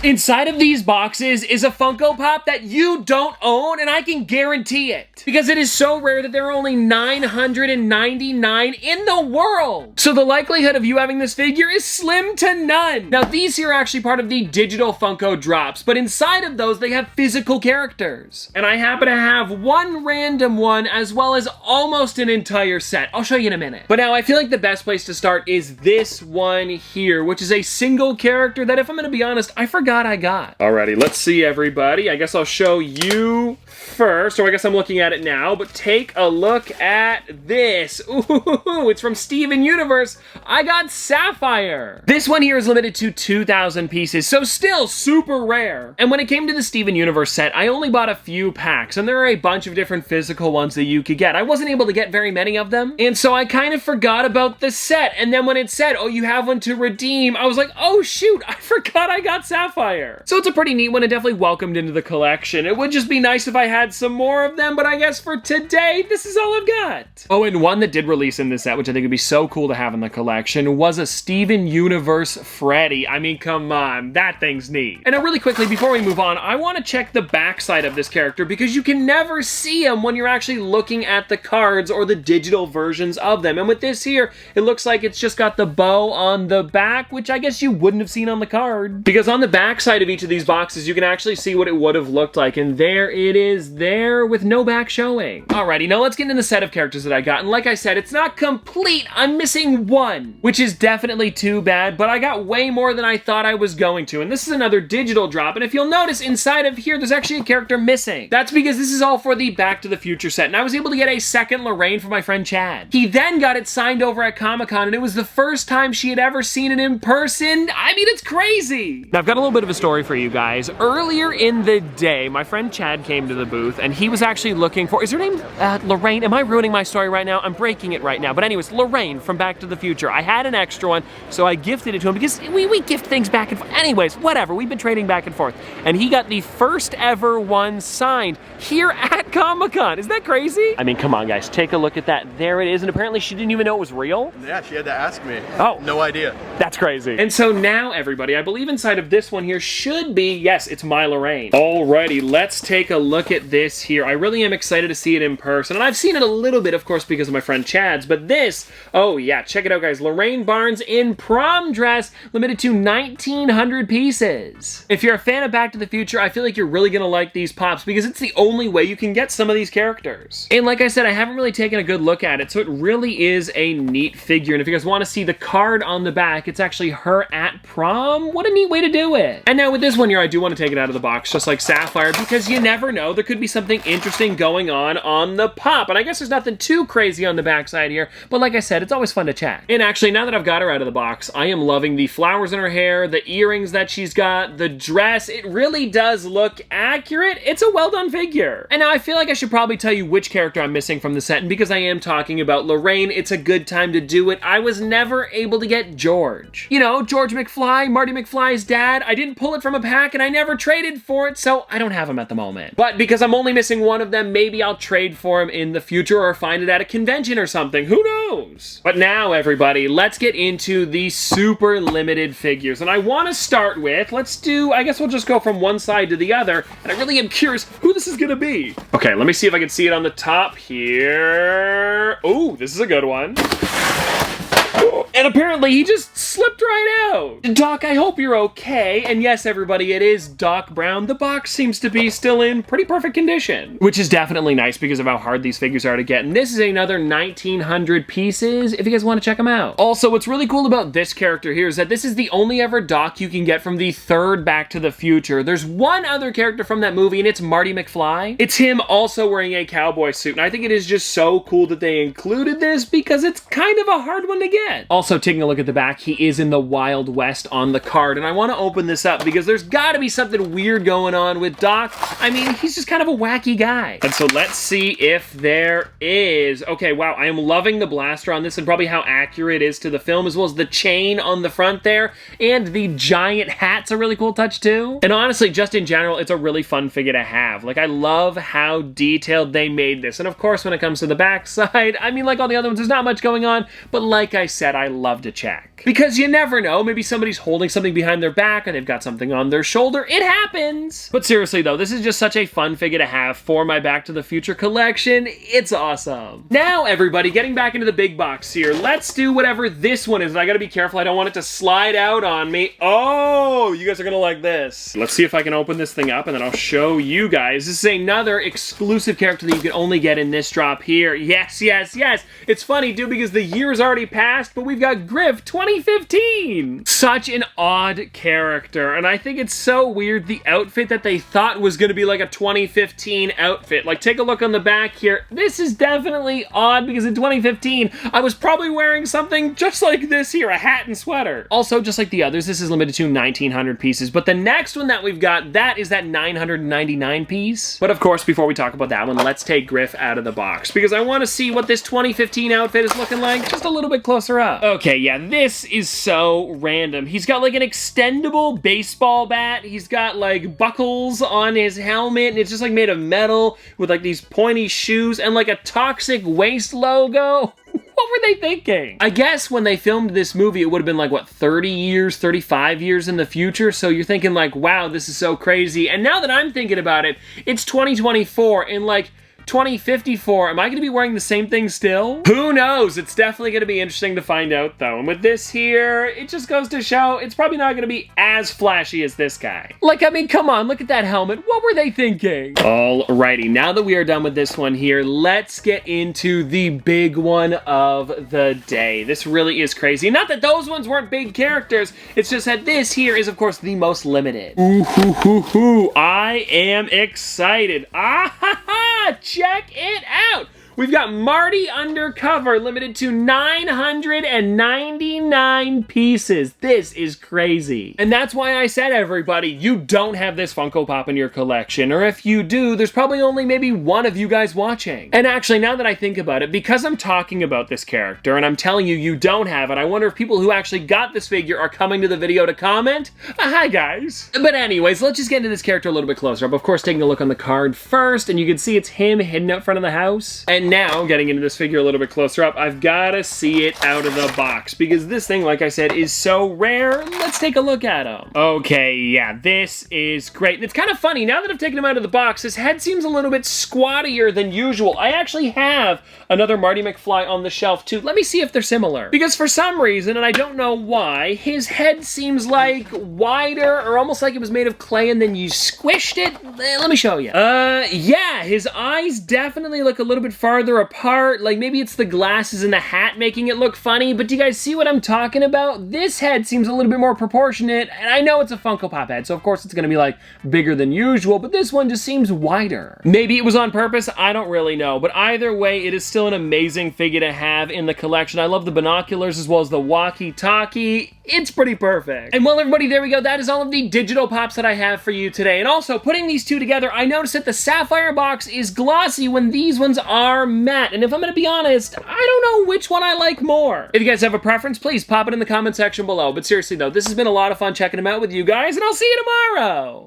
Inside of these boxes is a Funko Pop that you don't own, and I can guarantee it. Because it is so rare that there are only 999 in the world. So the likelihood of you having this figure is slim to none. Now these here are actually part of the Digital Funko drops, but inside of those they have physical characters. And I happen to have one random one as well as almost an entire set. I'll show you in a minute. But now I feel like the best place to start is this one here, which is a single character that, if I'm gonna be honest, I forgot I got. Alrighty, let's see everybody. I guess I'll show you first, or I guess I'm looking at it now, but take a look at this. Ooh, it's from Steven Universe. I got Sapphire. This one here is limited to 2,000 pieces, so still super rare. And when it came to the Steven Universe set, I only bought a few packs, and there are a bunch of different physical ones that you could get. I wasn't able to get very many of them, and so I kind of forgot about the set. And then when it said, oh, you have one to redeem, I was like, oh shoot, I forgot I got Sapphire. So it's a pretty neat one and definitely welcomed into the collection. It would just be nice if I had some more of them, but I guess for today, this is all I've got. Oh, and one that did release in this set, which I think would be so cool to have in the collection, was a Steven Universe Freddy. I mean, come on, that thing's neat. And now really quickly, before we move on, I want to check the backside of this character because you can never see him when you're actually looking at the cards or the digital versions of them. And with this here, it looks like it's just got the bow on the back, which I guess you wouldn't have seen on the card. Because on the back side of each of these boxes, you can actually see what it would have looked like, and there it is there with no back showing. Alrighty, now let's get into the set of characters that I got, and like I said, it's not complete. I'm missing one, which is definitely too bad, but I got way more than I thought I was going to, and this is another digital drop, and if you'll notice, inside of here, there's actually a character missing. That's because this is all for the Back to the Future set, and I was able to get a second Lorraine from my friend Chad. He then got it signed over at Comic-Con, and it was the first time she had ever seen it in person. I mean, it's crazy. Now, I've got a little bit of a story for you guys. Earlier in the day, my friend Chad came to the booth and he was actually looking for, is her name Lorraine? Am I ruining my story right now? I'm breaking it right now. But anyways, Lorraine from Back to the Future. I had an extra one, so I gifted it to him because we gift things back and forth. Anyways, whatever, we've been trading back and forth. And he got the first ever one signed here at Comic-Con. Isn't that crazy? I mean, come on guys, take a look at that. There it is, and apparently she didn't even know it was real. Yeah, she had to ask me. Oh. No idea. That's crazy. And so now, everybody, I believe inside of this one here should be, yes, it's my Lorraine. Alrighty, let's take a look at this here. I really am excited to see it in person, and I've seen it a little bit, of course, because of my friend Chad's, but this, oh yeah, check it out, guys. Lorraine Barnes in prom dress, limited to 1,900 pieces. If you're a fan of Back to the Future, I feel like you're really gonna like these pops because it's the only way you can get some of these characters. And like I said, I haven't really taken a good look at it, so it really is a neat figure. And if you guys want to see the card on the back, it's actually her at prom. What a neat way to do it. And now with this one here, I do want to take it out of the box, just like Sapphire, because you never know. There could be something interesting going on the pop. And I guess there's nothing too crazy on the backside here, but like I said, it's always fun to check. And actually, now that I've got her out of the box, I am loving the flowers in her hair, the earrings that she's got, the dress. It really does look accurate. It's a well done figure. And now I feel like I should probably tell you which character I'm missing from the set, and because I am talking about Lorraine, it's a good time to do it. I was never able to get George. You know, George McFly, Marty McFly's dad. I didn't pull it from a pack and I never traded for it, so I don't have him at the moment. But because I'm only missing one of them, maybe I'll trade for him in the future or find it at a convention or something. Who knows? But now, everybody, let's get into the super limited figures. And I want to start with, I guess we'll just go from one side to the other, and I really am curious who this is gonna be. Okay, let me see if I can see it on the top here. Oh, this is a good one. And apparently he just slipped right out. Doc, I hope you're okay. And yes, everybody, it is Doc Brown. The box seems to be still in pretty perfect condition, which is definitely nice because of how hard these figures are to get. And this is another 1,900 pieces if you guys want to check them out. Also, what's really cool about this character here is that this is the only ever Doc you can get from the third Back to the Future. There's one other character from that movie, and it's Marty McFly. It's him also wearing a cowboy suit. And I think it is just so cool that they included this because it's kind of a hard one to get. Also, taking a look at the back, he is in the Wild West on the card, and I want to open this up because there's got to be something weird going on with Doc. I mean, he's just kind of a wacky guy. And so let's see if there is. Okay, wow, I am loving the blaster on this and probably how accurate it is to the film, as well as the chain on the front there, and the giant hat's a really cool touch too. And honestly, just in general, it's a really fun figure to have. Like, I love how detailed they made this. And of course, when it comes to the back side, I mean, like all the other ones, there's not much going on, but like I said, said I love to check. Because you never know, maybe somebody's holding something behind their back and they've got something on their shoulder. It happens! But seriously though, this is just such a fun figure to have for my Back to the Future collection. It's awesome. Now everybody, getting back into the big box here, let's do whatever this one is. And I gotta be careful, I don't want it to slide out on me. Oh, you guys are gonna like this. Let's see if I can open this thing up and then I'll show you guys. This is another exclusive character that you can only get in this drop here. Yes, yes, yes. It's funny, dude, because the year's already passed, but we've got Griff 2015. Such an odd character, and I think it's so weird the outfit that they thought was gonna be like a 2015 outfit. Like, take a look on the back here. This is definitely odd because in 2015, I was probably wearing something just like this here, a hat and sweater. Also, just like the others, this is limited to 1,900 pieces, but the next one that we've got, that is that 999 piece. But of course, before we talk about that one, let's take Griff out of the box because I want to see what this 2015 outfit is looking like just a little bit closer up. Okay, yeah, this is so random. He's got like an extendable baseball bat. He's got like buckles on his helmet, and it's just like made of metal with like these pointy shoes and like a Toxic Waste logo. What were they thinking? I guess when they filmed this movie, it would have been like, what, 30 years, 35 years in the future? So you're thinking like, wow, this is so crazy. And now that I'm thinking about it, it's 2024 and like, 2054, am I going to be wearing the same thing still? Who knows? It's definitely going to be interesting to find out though. And with this here, it just goes to show it's probably not going to be as flashy as this guy. Like, I mean, come on, look at that helmet. What were they thinking? Alrighty, now that we are done with this one here, let's get into the big one of the day. This really is crazy. Not that those ones weren't big characters, it's just that this here is, of course, the most limited. Ooh, hoo, hoo, hoo. I am excited. Ah, ha, ha! Check it out! We've got Marty Undercover, limited to 999 pieces. This is crazy. And that's why I said, everybody, you don't have this Funko Pop in your collection. Or if you do, there's probably only maybe one of you guys watching. And actually, now that I think about it, because I'm talking about this character and I'm telling you you don't have it, I wonder if people who actually got this figure are coming to the video to comment. Hi, guys. But anyways, let's just get into this character a little bit closer up. Of course, taking a look on the card first, and you can see it's him hidden out front of the house. And now, getting into this figure a little bit closer up, I've got to see it out of the box because this thing, like I said, is so rare. Let's take a look at him. Okay, yeah, this is great. And it's kind of funny, now that I've taken him out of the box, his head seems a little bit squattier than usual. I actually have another Marty McFly on the shelf too. Let me see if they're similar. Because for some reason, and I don't know why, his head seems like wider or almost like it was made of clay and then you squished it. Let me show you. Yeah, his eyes definitely look a little bit farther apart. Like maybe it's the glasses and the hat making it look funny, but do you guys see what I'm talking about? This head seems a little bit more proportionate, and I know it's a Funko Pop head, so of course it's gonna be like bigger than usual, but this one just seems wider. Maybe it was on purpose, I don't really know, but either way, it is still an amazing figure to have in the collection. I love the binoculars as well as the walkie-talkie. It's pretty perfect. And well, everybody, there we go. That is all of the digital pops that I have for you today. And also, putting these two together, I noticed that the sapphire box is glossy when these ones are matte. And if I'm gonna be honest, I don't know which one I like more. If you guys have a preference, please pop it in the comment section below. But seriously though, this has been a lot of fun checking them out with you guys, and I'll see you tomorrow.